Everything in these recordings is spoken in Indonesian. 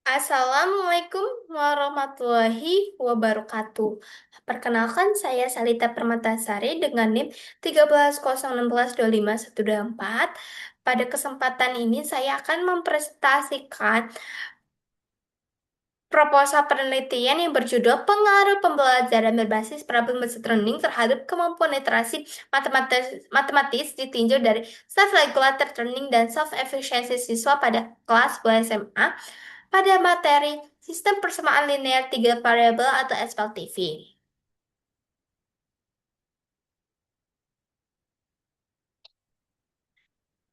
Assalamualaikum warahmatullahi wabarakatuh. Perkenalkan, saya Salita Permatasari dengan NIM 1301625124. Pada kesempatan ini saya akan mempresentasikan proposal penelitian yang berjudul Pengaruh Pembelajaran Berbasis Problem-Based Learning terhadap kemampuan literasi matematis ditinjau dari self-regulated learning dan self-efficiency siswa pada kelas 2 SMA pada materi Sistem Persamaan Linear Tiga Variabel atau SPLTV.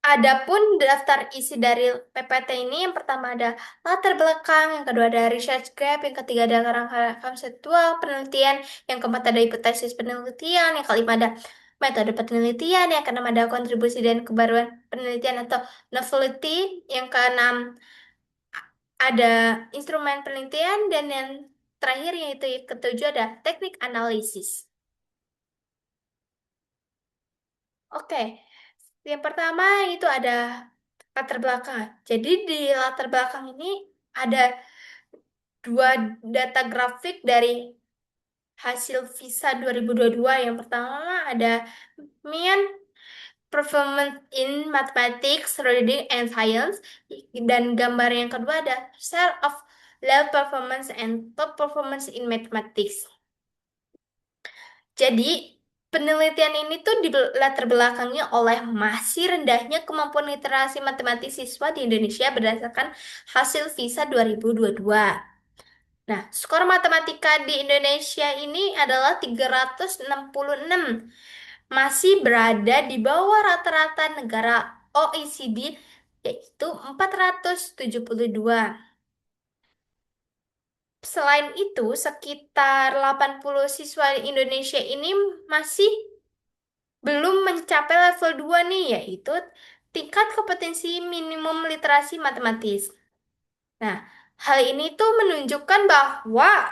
Adapun daftar isi dari PPT ini, yang pertama ada latar belakang, yang kedua ada research gap, yang ketiga ada kerangka konseptual penelitian, yang keempat ada hipotesis penelitian, yang kelima ada metode penelitian, yang keenam ada kontribusi dan kebaruan penelitian atau novelty, yang keenam ada instrumen penelitian, dan yang terakhir yaitu ketujuh ada teknik analisis. Oke, yang pertama itu ada latar belakang. Jadi di latar belakang ini ada dua data grafik dari hasil visa 2022. Yang pertama ada mean performance in mathematics, reading, and science. Dan gambar yang kedua ada share of low performance and top performance in mathematics. Jadi, penelitian ini tuh latar belakangnya oleh masih rendahnya kemampuan literasi matematik siswa di Indonesia berdasarkan hasil visa 2022. Nah, skor matematika di Indonesia ini adalah 366, masih berada di bawah rata-rata negara OECD, yaitu 472. Selain itu, sekitar 80 siswa di Indonesia ini masih belum mencapai level 2 nih, yaitu tingkat kompetensi minimum literasi matematis. Nah, hal ini tuh menunjukkan bahwa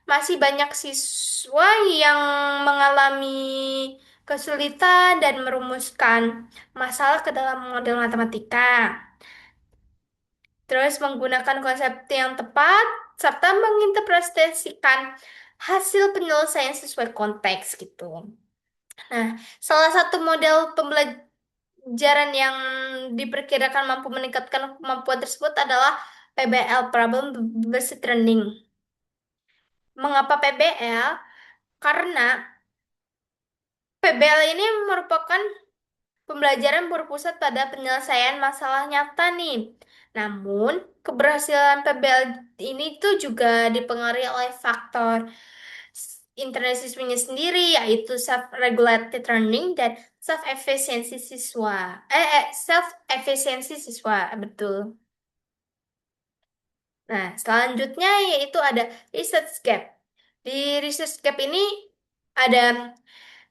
masih banyak siswa yang mengalami kesulitan dan merumuskan masalah ke dalam model matematika. Terus menggunakan konsep yang tepat, serta menginterpretasikan hasil penyelesaian sesuai konteks gitu. Nah, salah satu model pembelajaran yang diperkirakan mampu meningkatkan kemampuan tersebut adalah PBL, Problem Based Learning. Mengapa PBL? Karena PBL ini merupakan pembelajaran berpusat pada penyelesaian masalah nyata nih. Namun, keberhasilan PBL ini tuh juga dipengaruhi oleh faktor internalisasinya sendiri, yaitu self-regulated learning dan self-efficiency siswa, betul. Nah, selanjutnya yaitu ada research gap. Di research gap ini ada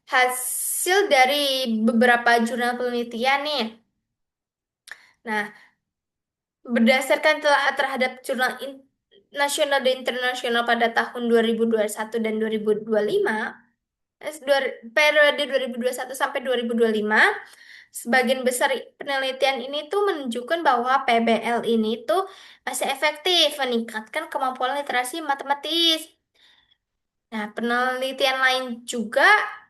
hasil dari beberapa jurnal penelitian nih. Nah, berdasarkan telah terhadap jurnal nasional dan internasional pada tahun 2021 dan 2025, periode 2021 sampai 2025, sebagian besar penelitian ini tuh menunjukkan bahwa PBL ini tuh masih efektif meningkatkan kemampuan literasi matematis. Nah, penelitian lain juga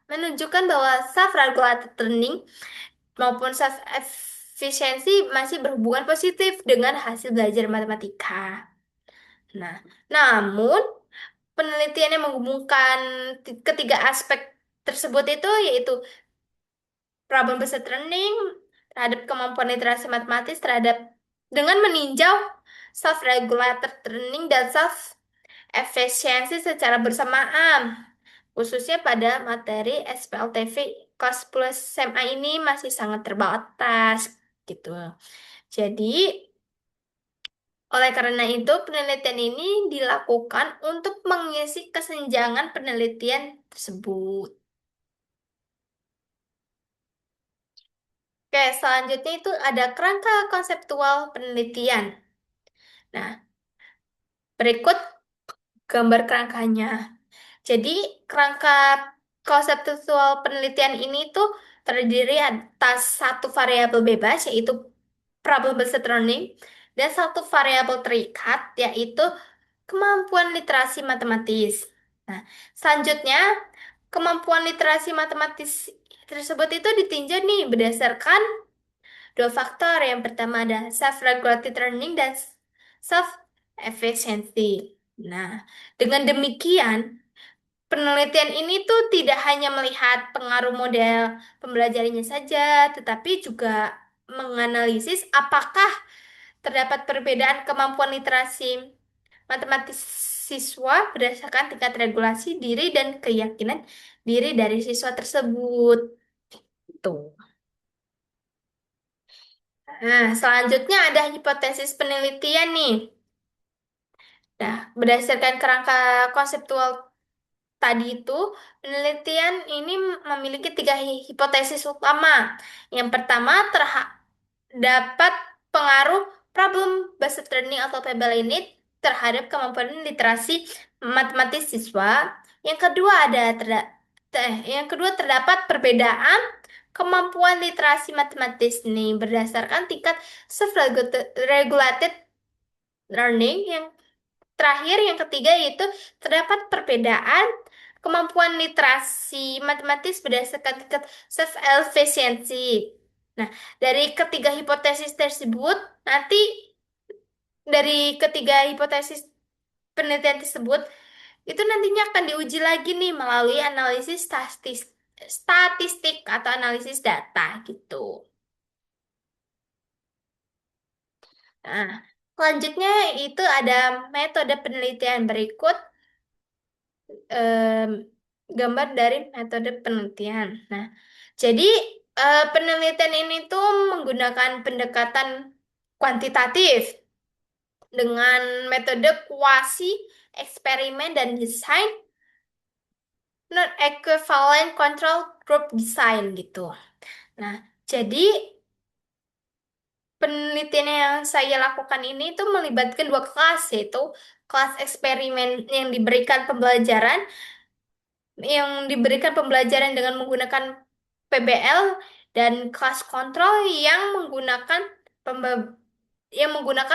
menunjukkan bahwa self-regulated learning maupun self-efficiency masih berhubungan positif dengan hasil belajar matematika. Nah, namun penelitian yang menghubungkan ketiga aspek tersebut itu yaitu problem based learning terhadap kemampuan literasi matematis terhadap dengan meninjau self-regulated learning dan self-efficiency secara bersamaan, khususnya pada materi SPLTV kelas plus SMA ini masih sangat terbatas gitu. Jadi, oleh karena itu, penelitian ini dilakukan untuk mengisi kesenjangan penelitian tersebut. Oke, selanjutnya itu ada kerangka konseptual penelitian. Nah, berikut gambar kerangkanya. Jadi, kerangka konseptual penelitian ini tuh terdiri atas satu variabel bebas, yaitu problem based learning, dan satu variabel terikat, yaitu kemampuan literasi matematis. Nah, selanjutnya, kemampuan literasi matematis tersebut itu ditinjau nih berdasarkan dua faktor. Yang pertama ada self-regulated learning dan self-efficiency. Nah, dengan demikian, penelitian ini tuh tidak hanya melihat pengaruh model pembelajarannya saja, tetapi juga menganalisis apakah terdapat perbedaan kemampuan literasi matematis siswa berdasarkan tingkat regulasi diri dan keyakinan diri dari siswa tersebut. Tuh. Nah, selanjutnya ada hipotesis penelitian nih. Nah, berdasarkan kerangka konseptual tadi itu, penelitian ini memiliki tiga hipotesis utama. Yang pertama, dapat pengaruh problem based learning atau PBL ini terhadap kemampuan literasi matematis siswa. Yang kedua yang kedua terdapat perbedaan kemampuan literasi matematis nih berdasarkan tingkat self-regulated learning. Yang terakhir, yang ketiga yaitu terdapat perbedaan kemampuan literasi matematis berdasarkan tingkat self-efficiency. Nah, dari ketiga hipotesis tersebut, nanti dari ketiga hipotesis penelitian tersebut, itu nantinya akan diuji lagi nih melalui analisis statistik atau analisis data gitu. Nah, selanjutnya itu ada metode penelitian berikut, em, gambar dari metode penelitian. Nah, jadi penelitian ini tuh menggunakan pendekatan kuantitatif dengan metode kuasi eksperimen dan desain non-equivalent control group design gitu. Nah, jadi penelitian yang saya lakukan ini tuh melibatkan dua kelas, yaitu kelas eksperimen yang diberikan pembelajaran dengan menggunakan PBL, dan kelas kontrol yang menggunakan pembe-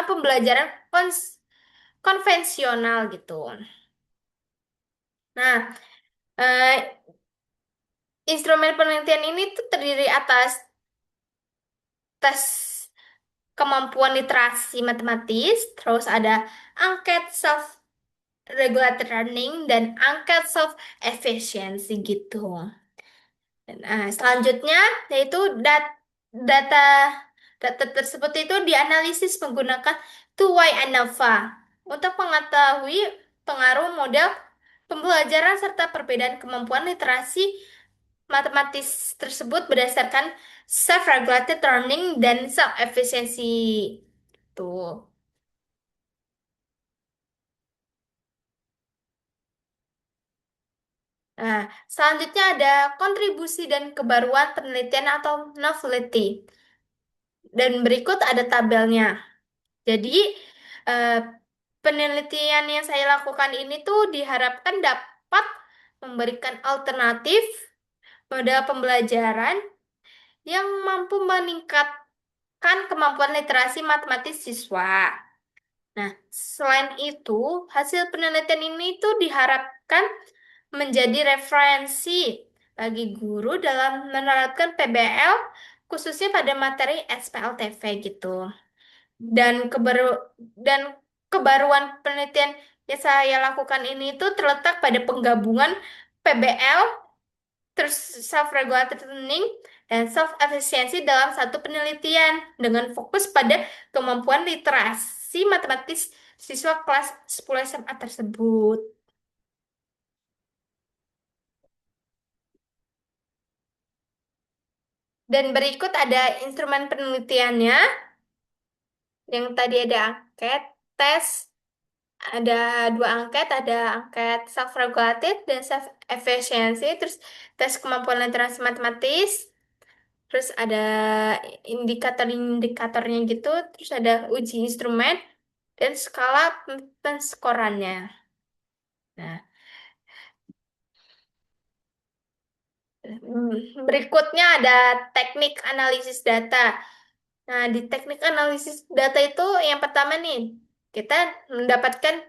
pembelajaran konvensional gitu. Nah, eh, instrumen penelitian ini tuh terdiri atas tes kemampuan literasi matematis, terus ada angket self regulated learning dan angket self efficiency gitu. Nah, selanjutnya yaitu data data tersebut itu dianalisis menggunakan two-way ANOVA untuk mengetahui pengaruh model pembelajaran serta perbedaan kemampuan literasi matematis tersebut berdasarkan self-regulated learning dan self-efficiency. Tuh. Nah, selanjutnya ada kontribusi dan kebaruan penelitian atau novelty. Dan berikut ada tabelnya. Jadi, eh, penelitian yang saya lakukan ini tuh diharapkan dapat memberikan alternatif model pembelajaran yang mampu meningkatkan kemampuan literasi matematis siswa. Nah, selain itu, hasil penelitian ini tuh diharapkan menjadi referensi bagi guru dalam menerapkan PBL khususnya pada materi SPLTV gitu. Dan dan kebaruan penelitian yang saya lakukan ini tuh terletak pada penggabungan PBL, terus self-regulated learning, dan self-efficiency dalam satu penelitian dengan fokus pada kemampuan literasi matematis siswa kelas 10 SMA tersebut. Dan berikut ada instrumen penelitiannya, yang tadi ada angket, tes, ada dua angket, ada angket self-regulated dan self-efficiency, terus tes kemampuan literasi matematis, terus ada indikator-indikatornya gitu, terus ada uji instrumen, dan skala penskorannya. Nah, berikutnya ada teknik analisis data. Nah, di teknik analisis data itu yang pertama nih, kita mendapatkan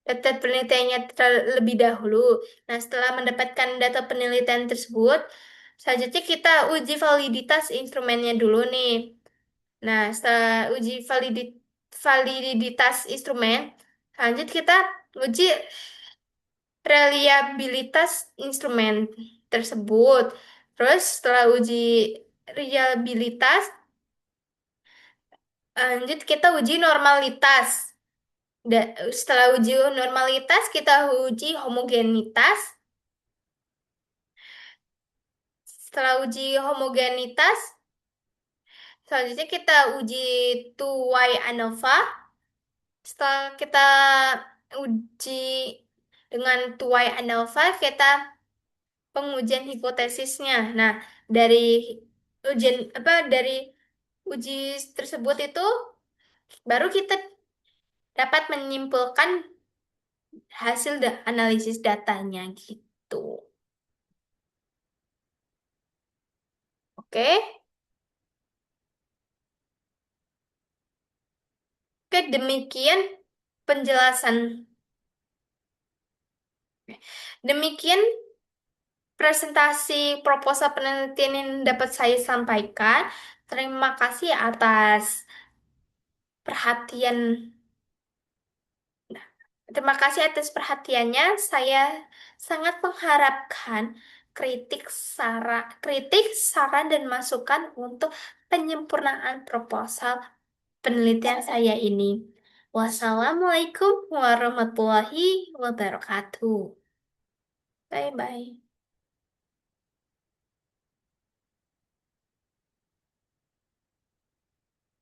data penelitiannya terlebih dahulu. Nah, setelah mendapatkan data penelitian tersebut, selanjutnya kita uji validitas instrumennya dulu nih. Nah, setelah uji validitas instrumen, lanjut kita uji reliabilitas instrumen tersebut. Terus setelah uji reliabilitas, lanjut kita uji normalitas. Setelah uji normalitas, kita uji homogenitas. Setelah uji homogenitas, selanjutnya kita uji two-way ANOVA. Setelah kita uji dengan two-way ANOVA, kita pengujian hipotesisnya. Nah, dari dari uji tersebut itu baru kita dapat menyimpulkan hasil analisis datanya gitu. Oke? Oke, demikian penjelasan. Demikian presentasi proposal penelitian yang dapat saya sampaikan. Terima kasih atas perhatian. Terima kasih atas perhatiannya. Saya sangat mengharapkan kritik, saran, dan masukan untuk penyempurnaan proposal penelitian saya ini. Wassalamualaikum warahmatullahi wabarakatuh. Bye bye.